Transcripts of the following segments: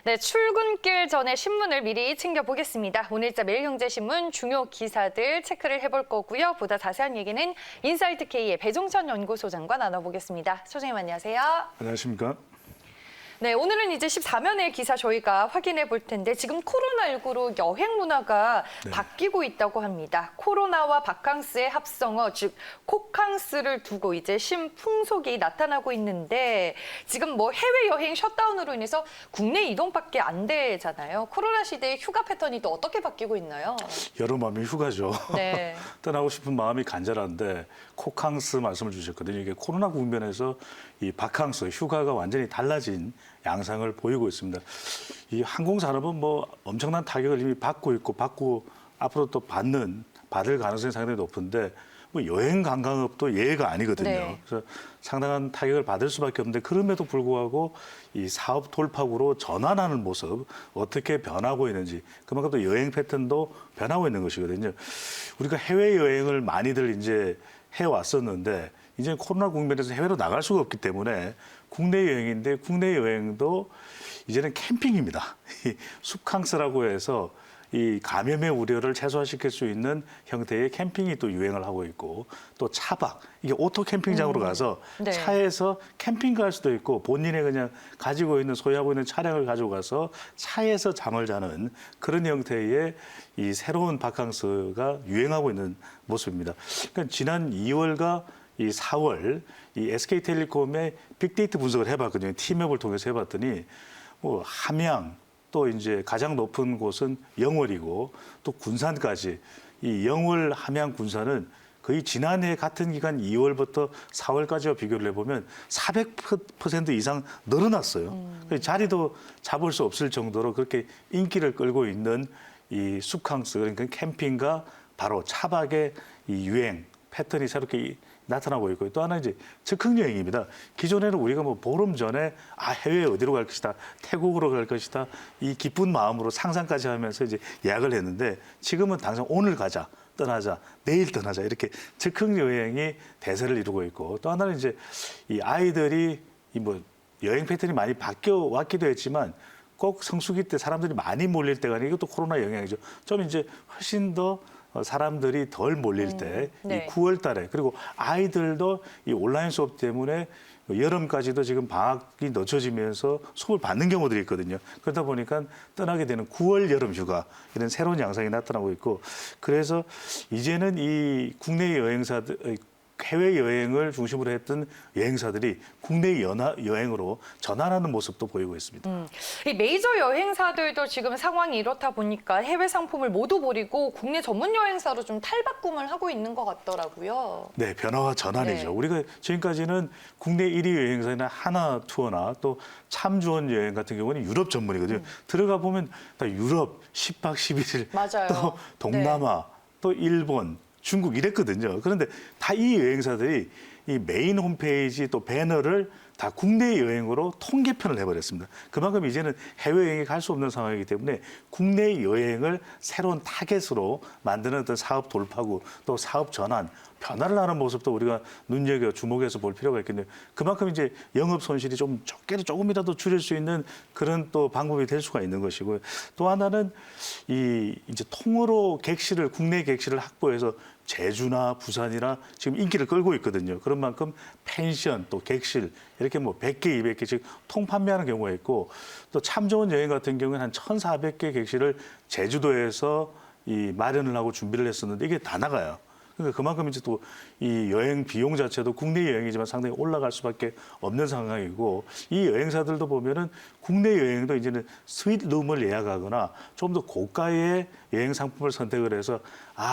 네, 출근길 전에 신문을 미리 챙겨보겠습니다. 오늘자 매일경제신문 중요 기사들 체크를 해볼 거고요. 보다 자세한 얘기는 인사이트K의 배종찬 연구소장과 나눠보겠습니다. 소장님 안녕하세요. 안녕하십니까? 네, 오늘은 이제 14면의 기사 저희가 확인해 볼 텐데 지금 코로나19로 여행 문화가 바뀌고 있다고 합니다. 코로나와 바캉스의 합성어, 즉 코캉스를 두고 이제 신풍속이 나타나고 있는데 지금 뭐 해외여행 셧다운으로 인해서 국내 이동밖에 안 되잖아요. 코로나 시대의 휴가 패턴이 또 어떻게 바뀌고 있나요? 여름하면 휴가죠. 네. 떠나고 싶은 마음이 간절한데 코캉스 말씀을 주셨거든요. 이게 코로나 국면에서 이 바캉스, 휴가가 완전히 달라진 양상을 보이고 있습니다. 이 항공산업은 뭐 엄청난 타격을 이미 받고 있고 앞으로 또 받을 가능성이 상당히 높은데 뭐 여행 관광업도 예외가 아니거든요. 네. 그래서 상당한 타격을 받을 수밖에 없는데 그럼에도 불구하고 이 사업 돌파구로 전환하는 모습 어떻게 변하고 있는지 그만큼 또 여행 패턴도 변하고 있는 것이거든요. 우리가 해외 여행을 많이들 이제 해왔었는데 이제 코로나 국면에서 해외로 나갈 수가 없기 때문에 국내 여행인데 국내 여행도 이제는 캠핑입니다. 이 숲캉스라고 해서 이 감염의 우려를 최소화시킬 수 있는 형태의 캠핑이 또 유행을 하고 있고 또 차박 이게 오토 캠핑장으로 가서 네. 차에서 캠핑 갈 수도 있고 본인의 그냥 가지고 있는 소유하고 있는 차량을 가지고 가서 차에서 잠을 자는 그런 형태의 이 새로운 바캉스가 유행하고 있는 모습입니다. 그러니까 지난 2월과 이 4월 이 SK텔레콤의 빅데이터 분석을 해봤거든요. 티맵을 통해서 해봤더니 뭐 함양 또 이제 가장 높은 곳은 영월이고 또 군산까지 이 영월, 함양, 군산은 거의 지난해 같은 기간 2월부터 4월까지와 비교를 해보면 400% 이상 늘어났어요. 자리도 잡을 수 없을 정도로 그렇게 인기를 끌고 있는 이 숲캉스 그러니까 캠핑과 바로 차박의 이 유행 패턴이 새롭게 나타나고 있고 또 하나 이제 즉흥 여행입니다. 기존에는 우리가 뭐 보름 전에 해외 어디로 갈 것이다, 태국으로 갈 것이다 이 기쁜 마음으로 상상까지 하면서 이제 예약을 했는데 지금은 당장 오늘 가자, 떠나자, 내일 떠나자 이렇게 즉흥 여행이 대세를 이루고 있고 또 하나는 이제 이 아이들이 이 뭐 여행 패턴이 많이 바뀌어 왔기도 했지만 꼭 성수기 때 사람들이 많이 몰릴 때가 아니고 이것도 코로나 영향이죠. 좀 이제 훨씬 더 사람들이 덜 몰릴 때 이 네. 9월 달에 그리고 아이들도 이 온라인 수업 때문에 여름까지도 지금 방학이 늦춰지면서 수업을 받는 경우들이 있거든요. 그러다 보니까 떠나게 되는 9월 여름 휴가 이런 새로운 양상이 나타나고 있고 그래서 이제는 이 국내 여행사들 해외여행을 중심으로 했던 여행사들이 국내 여행으로 전환하는 모습도 보이고 있습니다. 이 메이저 여행사들도 지금 상황이 이렇다 보니까 해외 상품을 모두 버리고 국내 전문 여행사로 좀 탈바꿈을 하고 있는 것 같더라고요. 네, 변화와 전환이죠. 네. 우리가 지금까지는 국내 1위 여행사나 하나 투어나 또 참주원 여행 같은 경우는 유럽 전문이거든요. 들어가 보면 다 유럽 10박 11일, 맞아요. 또 동남아, 또 일본, 중국 이랬거든요. 그런데 다 이 여행사들이 이 메인 홈페이지 또 배너를 다 국내 여행으로 통계편을 해버렸습니다. 그만큼 이제는 해외여행에 갈 수 없는 상황이기 때문에 국내 여행을 새로운 타겟으로 만드는 어떤 사업 돌파구 또 사업 전환, 변화를 하는 모습도 우리가 눈여겨 주목해서 볼 필요가 있겠네요. 그만큼 이제 영업 손실이 좀 적게도 조금이라도 줄일 수 있는 그런 또 방법이 될 수가 있는 것이고요. 또 하나는 이 이제 통으로 객실을 국내 객실을 확보해서 제주나 부산이나 지금 인기를 끌고 있거든요. 그런 만큼 펜션 또 객실 이렇게 뭐 100개, 200개씩 통판매하는 경우가 있고 또 참 좋은 여행 같은 경우는 한 1,400개 객실을 제주도에서 이 마련을 하고 준비를 했었는데 이게 다 나가요. 그러니까 그만큼 이제 또 이 여행 비용 자체도 국내 여행이지만 상당히 올라갈 수밖에 없는 상황이고 이 여행사들도 보면은 국내 여행도 이제는 스윗룸을 예약하거나 좀 더 고가의 여행 상품을 선택을 해서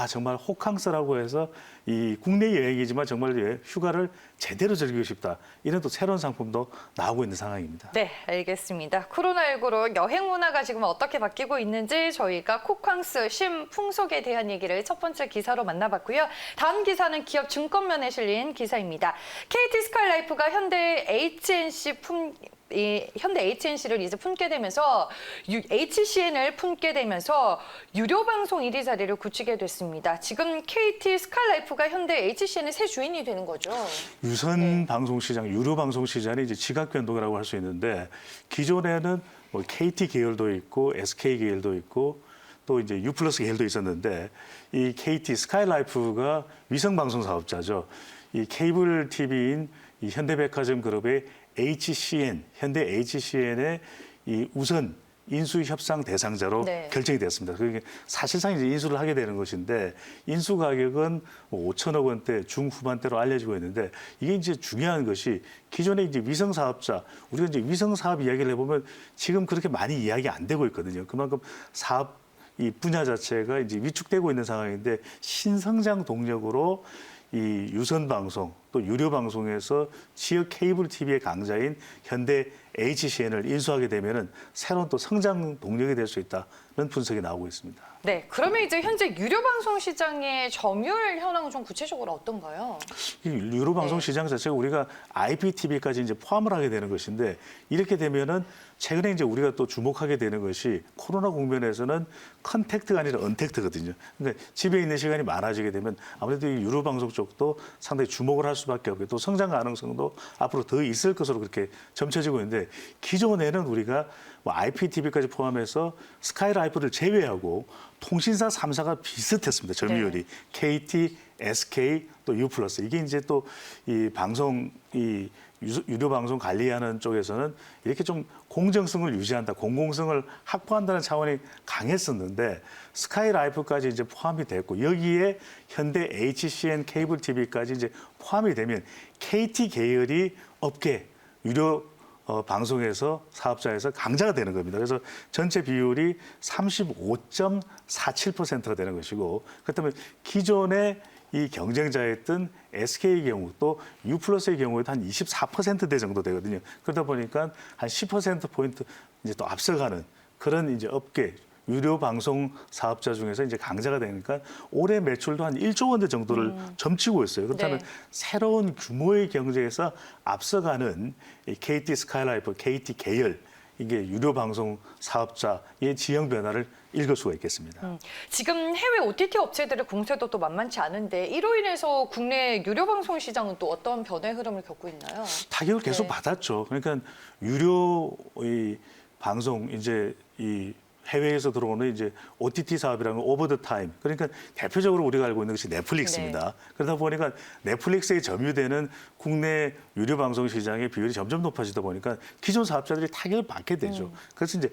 정말 호캉스라고 해서 이 국내 여행이지만 정말 휴가를 제대로 즐기고 싶다. 이런 또 새로운 상품도 나오고 있는 상황입니다. 네, 알겠습니다. 코로나19로 여행 문화가 지금 어떻게 바뀌고 있는지 저희가 코캉스 신풍속에 대한 얘기를 첫 번째 기사로 만나봤고요. 다음 기사는 기업 증권면에 실린 기사입니다. KT 스카이라이프가 현대 HNC를 이제 품게 되면서 HCN을 품게 되면서 유료 방송 1위 자리를 굳히게 됐습니다. 지금 KT 스카이라이프가 현대 HCN의 새 주인이 되는 거죠. 유선 방송 시장, 유료 방송 시장이 이제 지각 변동이라고 할 수 있는데 기존에는 뭐 KT 계열도 있고 SK 계열도 있고 또 이제 U+ 계열도 있었는데 이 KT 스카이라이프가 위성방송 사업자죠. 이 케이블 TV인 이 현대백화점 그룹의 HCN, 현대 HCN의 이 우선 인수 협상 대상자로 네. 결정이 됐습니다. 그게 사실상 이제 인수를 하게 되는 것인데 인수 가격은 뭐 5천억 원대 중후반대로 알려지고 있는데 이게 이제 중요한 것이 기존에 이제 위성 사업자 우리가 이제 위성 사업 이야기를 해보면 지금 그렇게 많이 이야기 안 되고 있거든요. 그만큼 사업 이 분야 자체가 이제 위축되고 있는 상황인데 신성장 동력으로 이 유선 방송 또 유료 방송에서 지역 케이블 TV의 강자인 현대 HCN을 인수하게 되면은 새로운 또 성장 동력이 될 수 있다는 분석이 나오고 있습니다. 네, 그러면 이제 현재 유료 방송 시장의 점유율 현황은 좀 구체적으로 어떤가요? 이 유료 방송 시장 자체가 우리가 IPTV까지 이제 포함을 하게 되는 것인데 이렇게 되면은 최근에 이제 우리가 또 주목하게 되는 것이 코로나 국면에서는 컨택트가 아니라 언택트거든요. 그러니까 집에 있는 시간이 많아지게 되면 아무래도 이 유료 방송 쪽도 상당히 주목을 할 수밖에 없고 또 성장 가능성도 앞으로 더 있을 것으로 그렇게 점쳐지고 있는데 기존에는 우리가 뭐 IPTV까지 포함해서 스카이라이프를 제외하고 통신사 3사가 비슷했습니다. 점유율이. 네. KT, SK, 또 U+. 이게 이제 또 이 방송, 이 유료 방송 관리하는 쪽에서는 이렇게 좀 공정성을 유지한다, 공공성을 확보한다는 차원이 강했었는데 스카이라이프까지 이제 포함이 됐고 여기에 현대 HCN 케이블 TV까지 이제 포함이 되면 KT 계열이 업계 유료 방송에서 사업자에서 강자가 되는 겁니다. 그래서 전체 비율이 35.47%가 되는 것이고 그렇다면 기존의 이 경쟁자였던 SK의 경우 또 U+의 경우에도 한 24%대 정도 되거든요. 그러다 보니까 한 10%포인트 이제 또 앞서가는 그런 이제 업계 유료 방송 사업자 중에서 이제 강자가 되니까 올해 매출도 한 1조 원대 정도를 점치고 있어요. 그렇다면 네. 새로운 규모의 경제에서 앞서가는 이 KT 스카이라이프, KT 계열 이게 유료 방송 사업자의 지형 변화를 읽을 수가 있겠습니다. 지금 해외 OTT 업체들의 공세도 또 만만치 않은데 이로 인해서 국내 유료 방송 시장은 또 어떤 변화의 흐름을 겪고 있나요? 타격을 계속 네. 받았죠. 그러니까 유료 이 방송 이제 이 해외에서 들어오는 이제 OTT 사업이라는 건 오버 더 타임. 그러니까 대표적으로 우리가 알고 있는 것이 넷플릭스입니다. 네. 그러다 보니까 넷플릭스에 점유되는 국내 유료 방송 시장의 비율이 점점 높아지다 보니까 기존 사업자들이 타격을 받게 되죠. 그래서 이제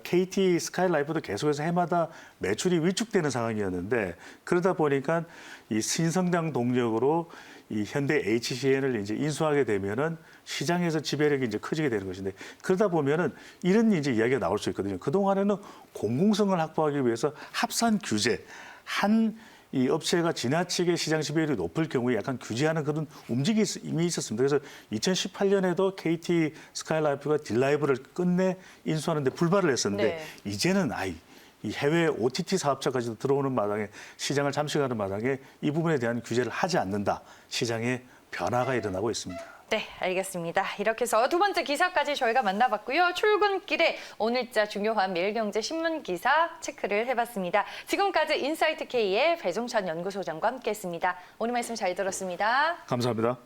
KT 스카이라이프도 계속해서 해마다 매출이 위축되는 상황이었는데 그러다 보니까 이 신성장 동력으로 이 현대 HCN을 이제 인수하게 되면은 시장에서 지배력이 이제 커지게 되는 것인데 그러다 보면은 이런 이제 이야기가 나올 수 있거든요. 그동안에는 공공성을 확보하기 위해서 합산 규제 이 업체가 지나치게 시장 지배율이 높을 경우에 약간 규제하는 그런 움직임이 이미 있었습니다. 그래서 2018년에도 KT 스카이라이프가 딜라이브를 끝내 인수하는데 불발을 했었는데 네. 이제는 이 해외 OTT 사업자까지도 들어오는 마당에 시장을 잠식하는 마당에 이 부분에 대한 규제를 하지 않는다. 시장에 변화가 일어나고 있습니다. 네, 알겠습니다. 이렇게 해서 두 번째 기사까지 저희가 만나봤고요. 출근길에 오늘자 중요한 매일경제 신문 기사 체크를 해봤습니다. 지금까지 인사이트 K의 배종찬 연구소장과 함께했습니다. 오늘 말씀 잘 들었습니다. 감사합니다.